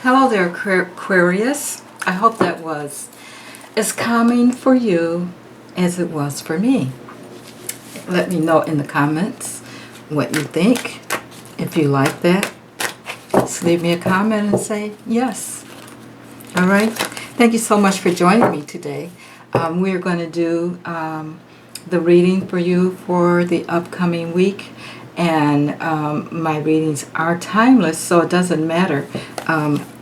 Hello there, Aquarius. I hope that was as calming for you as it was for me. Let me know in the comments what you think. If you like that, just leave me a comment and say yes. All right. Thank you so much for joining me today. We're going to do the reading for you for the upcoming week. And my readings are timeless, so it doesn't matter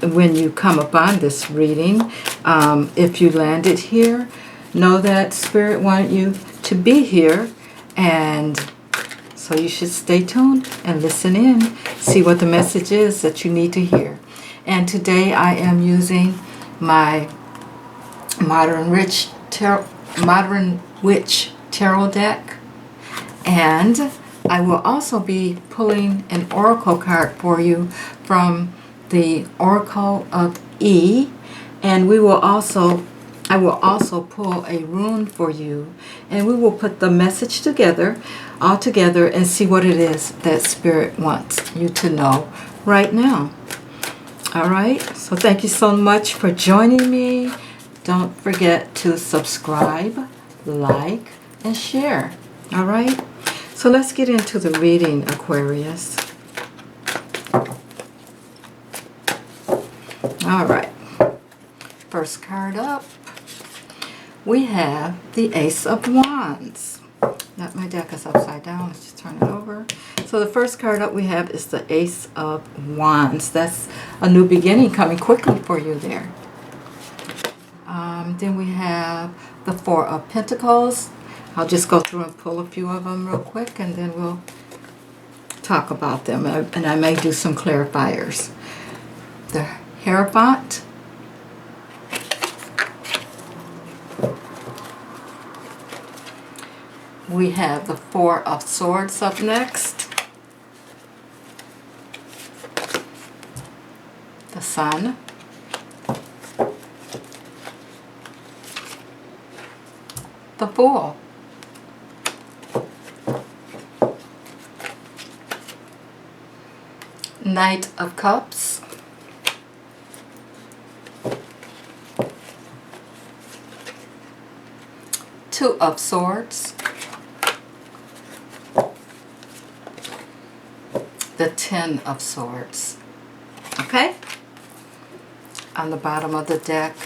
when you come upon this reading. If you landed here, know that Spirit wanted you to be here, and so you should stay tuned and listen in, see what the message is that you need to hear. And today I am using my Modern Witch Tarot deck, and I will also be pulling an oracle card for you from the Oracle of E, and I will also pull a rune for you, and we will put the message all together and see what it is that Spirit wants you to know right now. All right, so thank you so much for joining me. Don't forget to subscribe, like, and share. All right. So let's get into the reading, Aquarius. All right. First card up, we have the Ace of Wands. Now my deck is upside down. Let's just turn it over. So the first card up we have is the Ace of Wands. That's a new beginning coming quickly for you there. Then we have the Four of Pentacles. I'll just go through and pull a few of them real quick, and then we'll talk about them. And I may do some clarifiers. The Hierophant. We have the Four of Swords up next. The Sun. The Fool. Knight of Cups. Two of Swords. The Ten of Swords. Okay? On the bottom of the deck,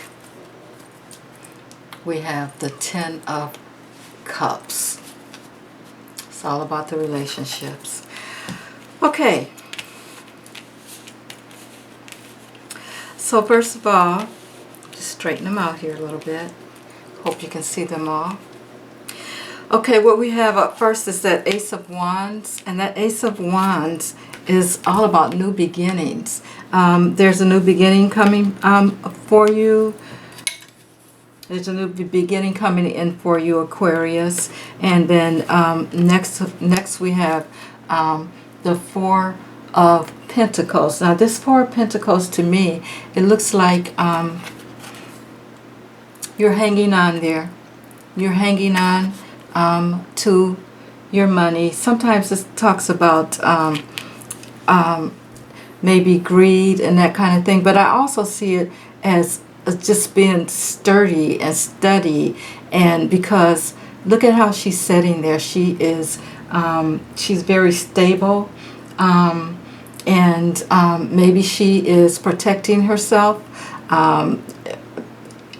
we have the Ten of Cups. It's all about the relationships. Okay. So first of all, just straighten them out here a little bit. Hope you can see them all. Okay, what we have up first is that Ace of Wands, and that Ace of Wands is all about new beginnings. There's a new beginning coming for you. There's a new beginning coming in for you, Aquarius. And then next we have the Four of Pentacles. Now this Four of Pentacles, to me, it looks like you're hanging on there. You're hanging on to your money. Sometimes this talks about maybe greed and that kind of thing, but I also see it as just being sturdy and steady. And because look at how she's sitting there, she is she's very stable, and maybe she is protecting herself,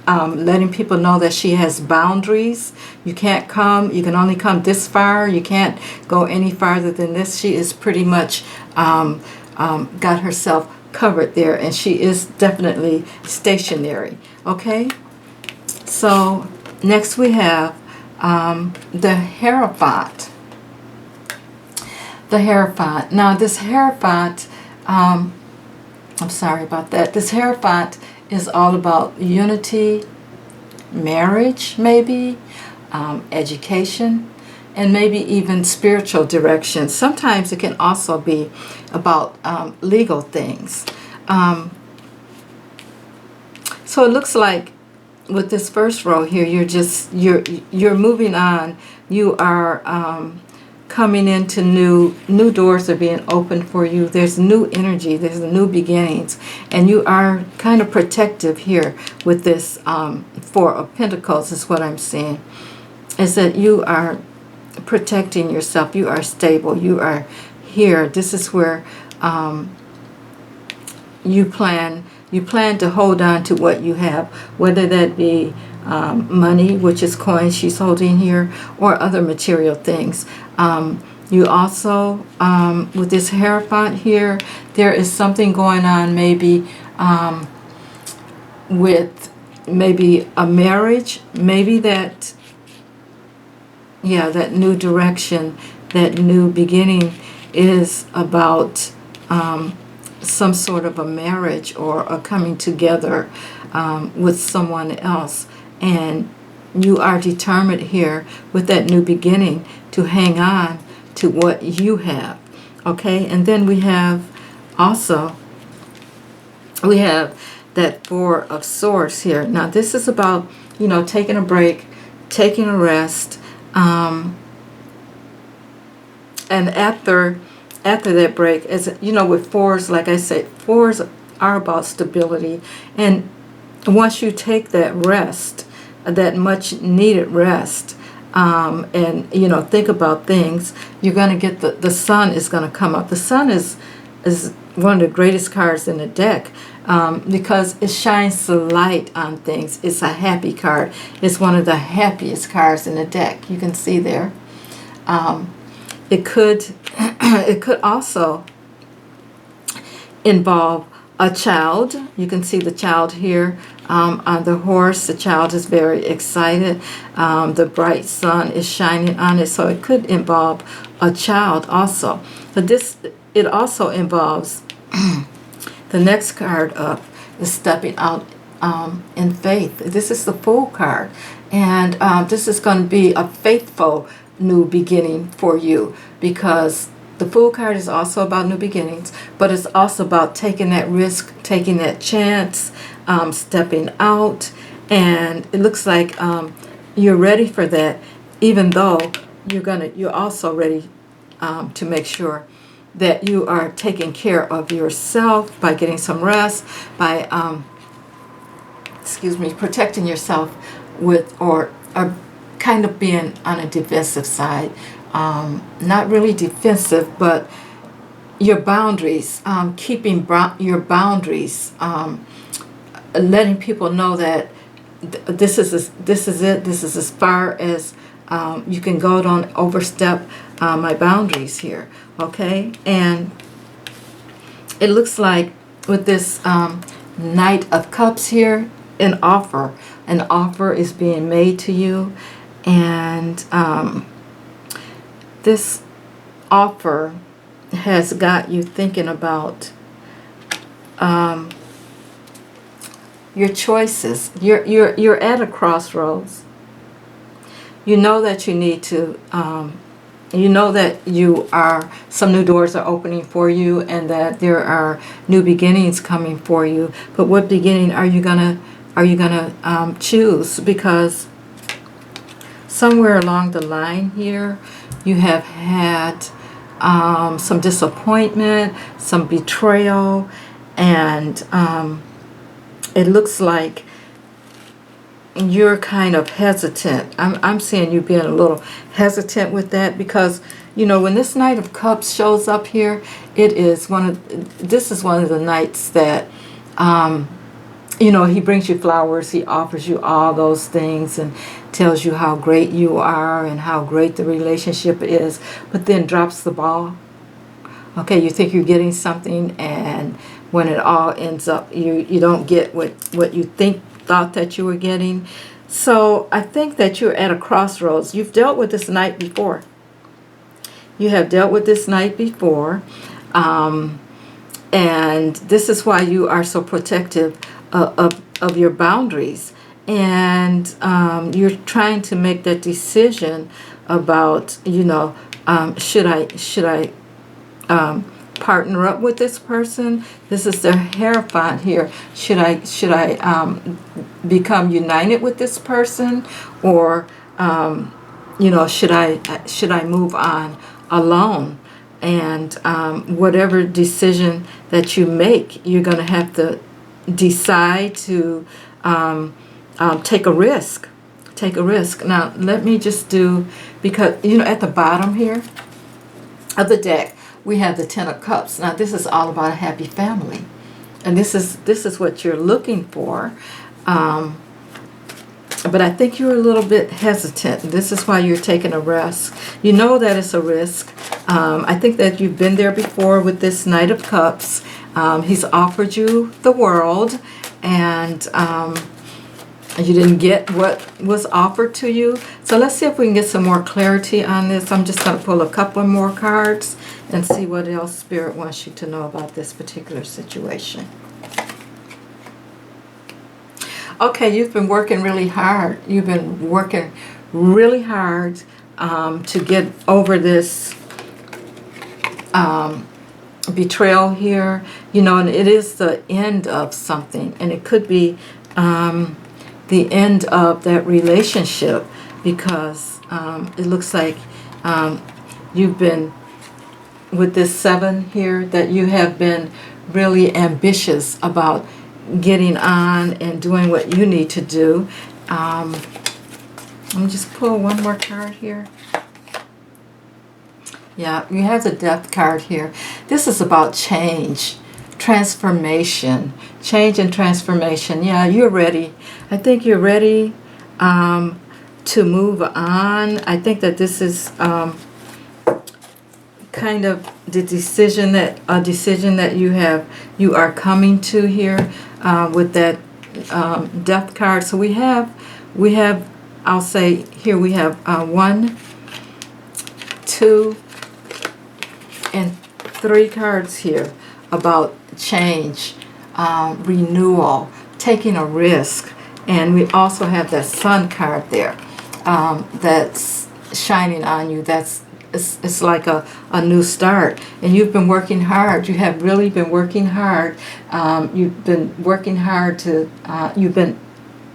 letting people know that she has boundaries. You can only come this far. You can't go any farther than this. She is pretty much got herself covered there, and she is definitely stationary. Okay, so next we have the Hierophant. The Hierophant. Now this Hierophant, I'm sorry about that. This Hierophant is all about unity, marriage, maybe, education, and maybe even spiritual direction. Sometimes it can also be about legal things. So it looks like with this first row here, you're moving on. You are coming into new doors are being opened for you. There's new energy, there's new beginnings, and you are kind of protective here with this Four of Pentacles is what I'm seeing, is that you are protecting yourself, you are stable, you are here. This is where you plan to hold on to what you have, whether that be money, which is coins she's holding here, or other material things. You also, with this Hierophant here, there is something going on maybe with maybe a marriage, maybe that, yeah, that new direction, that new beginning is about some sort of a marriage or a coming together with someone else. And you are determined here with that new beginning to hang on to what you have. Okay, and then we have also, we have that Four of Swords here. Now this is about, you know, taking a break, taking a rest, and after that break, as you know, with fours, like I said, fours are about stability. And once you take that rest, that much needed rest, and you know, think about things, you're going to get the sun is going to come up. The sun is one of the greatest cards in the deck, because it shines the light on things. It's a happy card. It's one of the happiest cards in the deck. You can see there. It could also involve a child. You can see the child here on the horse. The child is very excited. The bright sun is shining on it, so it could involve a child also. But it also involves the next card up is stepping out in faith. This is the Fool card, and this is going to be a faithful new beginning for you, because the Fool card is also about new beginnings, but it's also about taking that risk, taking that chance, stepping out. And it looks like you're ready for that, even though you're also ready to make sure that you are taking care of yourself by getting some rest, by protecting yourself with or kind of being on a defensive side. Not really defensive, but your boundaries, keeping your boundaries, letting people know that this is as far as you can go. Don't overstep my boundaries here, okay? And it looks like with this Knight of Cups here, an offer is being made to you, and this offer has got you thinking about your choices. You're at a crossroads. You know that you need to, you know that some new doors are opening for you, and that there are new beginnings coming for you. But what beginning are you gonna choose? Because somewhere along the line here, you have had some disappointment, some betrayal, and it looks like you're kind of hesitant. I'm seeing you being a little hesitant with that, because you know, when this Knight of Cups shows up here, this is one of the nights that you know, he brings you flowers, he offers you all those things and tells you how great you are and how great the relationship is, but then drops the ball. Okay, you think you're getting something, and when it all ends up, you don't get what you thought that you were getting. So I think that you're at a crossroads. You've dealt with this Knight before. You have dealt with this Knight before, and this is why you are so protective of your boundaries, and you're trying to make that decision about, you know, should I partner up with this person? This is the Hierophant here. Should I become united with this person, or you know, should I move on alone. And whatever decision that you make, you're going to have to decide to take a risk. Take a risk. Now, let me just do, because, at the bottom here of the deck, we have the Ten of Cups. Now, this is all about a happy family. And this is what you're looking for. But I think you're a little bit hesitant. This is why you're taking a risk. You know that it's a risk. I think that you've been there before with this Knight of Cups. He's offered you the world, and you didn't get what was offered to you. So let's see if we can get some more clarity on this. I'm just going to pull a couple more cards and see what else Spirit wants you to know about this particular situation. Okay, you've been working really hard. You've been working really hard to get over this betrayal here. And it is the end of something. And it could be the end of that relationship, because it looks like you've been, with this 7 here, that you have been really ambitious about getting on and doing what you need to do. Let me just pull one more card here. Yeah, you have the Death card here. This is about change, transformation, change and transformation. Yeah, you're ready. I think you're ready to move on. I think that this is kind of the decision that you are coming to here with that Death card. So we have I'll say here we have 1, 2, and 3 cards here about change, renewal, taking a risk. And we also have that Sun card there that's shining on you. It's like a new start. And you've been working hard. You have really been working hard. You've been working hard to, you've been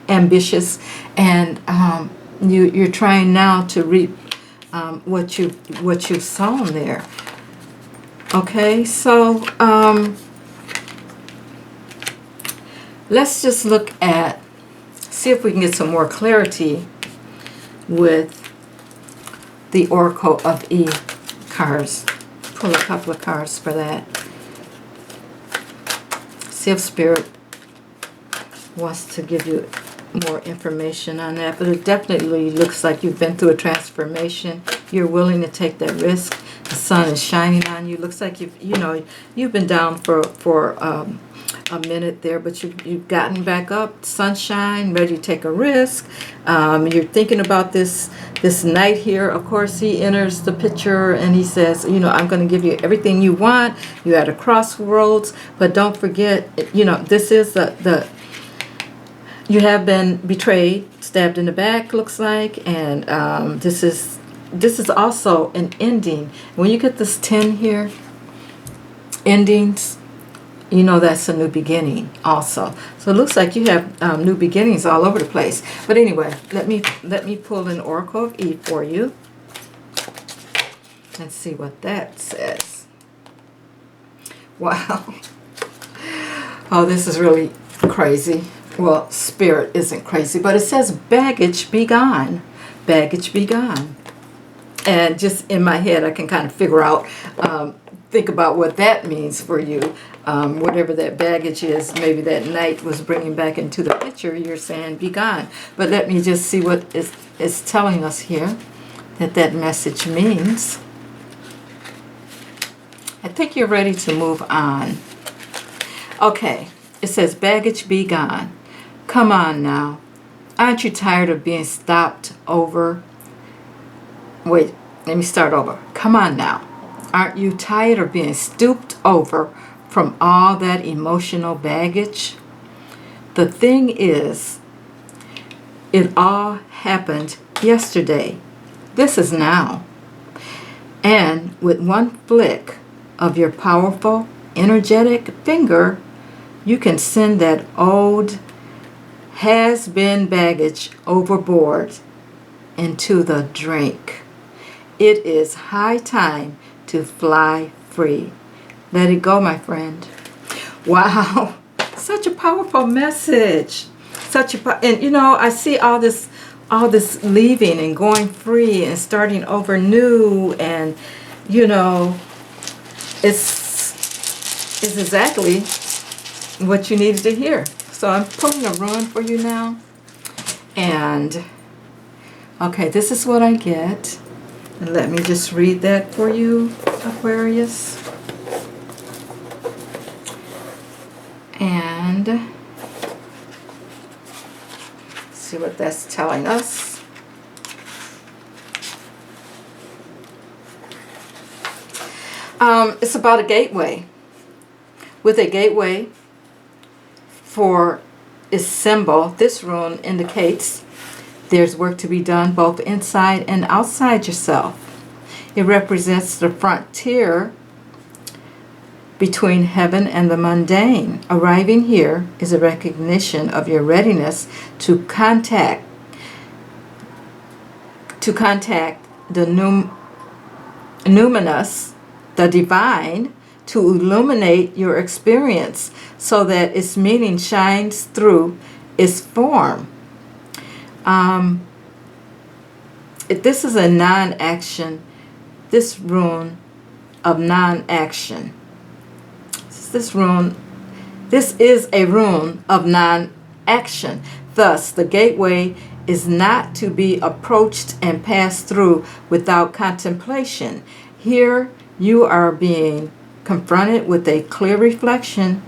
ambitious, and you're trying now to reap what you've sown there. Okay, so let's just see if we can get some more clarity with the Oracle of E cards. Pull a couple of cards for that. See if Spirit wants to give you more information on that. But it definitely looks like you've been through a transformation. You're willing to take that risk. The sun is shining on you. Looks like you've been down for a minute there, but you've gotten back up, sunshine, ready to take a risk. You're thinking about this Knight here. Of course, he enters the picture and he says, I'm going to give you everything you want. You're at a crossroads, but don't forget, this is you have been betrayed, stabbed in the back, looks like, and this is also an ending. When you get this 10 here, endings, that's a new beginning also. So it looks like you have new beginnings all over the place. But anyway, let me pull an Oracle of E for you and see what that says. Wow. Oh, this is really crazy. Well, Spirit isn't crazy, but it says baggage be gone. Baggage be gone. And just in my head, I can kind of figure out, think about what that means for you. Whatever that baggage is, maybe that Knight was bringing back into the picture, you're saying be gone. But let me just see what is telling us here that message means. I think you're ready to move on. Okay, it says baggage be gone. Come on now. Aren't you tired of being stopped over? Wait, let me start over. Come on now. Aren't you tired of being stooped over from all that emotional baggage? The thing is, it all happened yesterday. This is now. And with one flick of your powerful, energetic finger, you can send that old, has-been baggage overboard into the drink. It is high time to fly free. Let it go, my friend. Wow, such a powerful message. And you know, I see all this leaving and going free and starting over new, and you know, it's exactly what you needed to hear. So I'm pulling a run for you now. And okay, this is what I get. And let me just read that for you, Aquarius. And see what that's telling us. It's about a gateway. With a gateway for its symbol, this rune indicates there's work to be done both inside and outside yourself. It represents the frontier between heaven and the mundane. Arriving here is a recognition of your readiness to contact the numinous, the divine, to illuminate your experience so that its meaning shines through its form. This is a non-action, this rune of non-action. This is a rune of non-action. Thus, the gateway is not to be approached and passed through without contemplation. Here, you are being confronted with a clear reflection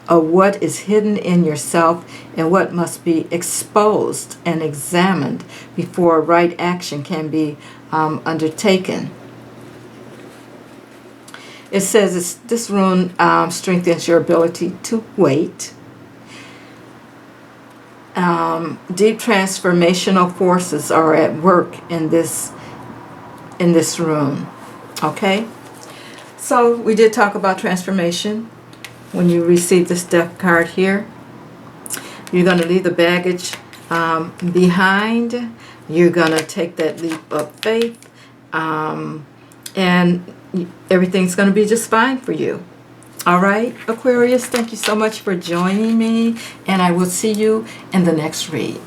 of what is hidden in yourself and what must be exposed and examined before right action can be undertaken. It says this rune strengthens your ability to wait. Deep transformational forces are at work in this rune. Okay? So we did talk about transformation. When you receive this death card here, you're going to leave the baggage behind. You're going to take that leap of faith. And everything's going to be just fine for you. All right, Aquarius, thank you so much for joining me. And I will see you in the next read.